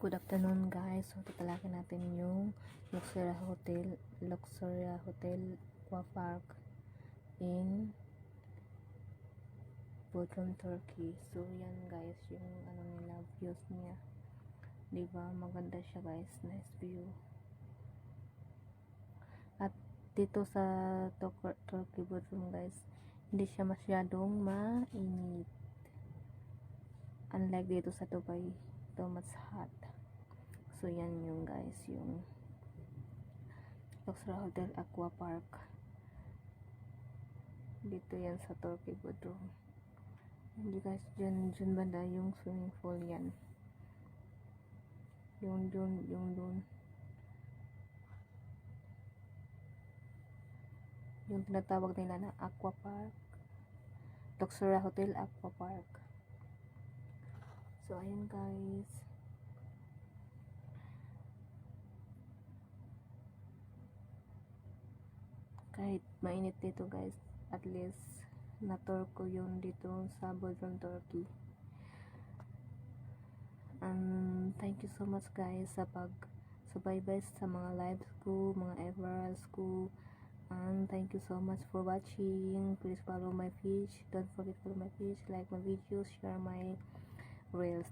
Good afternoon guys. So tatalakay natin yung Luxuria Hotel Aqua Park in Bodrum, Turkey. So yan guys, yung ano nila, views niya. 'Di ba? Maganda siya guys, nice view. At dito sa Turkey Bodrum guys, hindi siya masyadong mainit. Unlike dito sa Dubai, ito mas hot. So yan yung guys, yung Luxuria Hotel Aqua Park. Dito yan sa Turkey Bodrum. Hindi guys, dyan banda yung swimming pool yan. Yung dun. Yung tinatawag nila na Aqua Park. Luxuria Hotel Aqua Park. So ayun guys. Kahit mainit dito guys, at least na-tour ko yun dito sa Bodrum, Turkey. Thank you so much guys sa pag-subaybay sa mga lives ko, mga everals ko. And thank you so much for watching. Please follow my page. Don't forget to follow my page, like my videos, share my reels.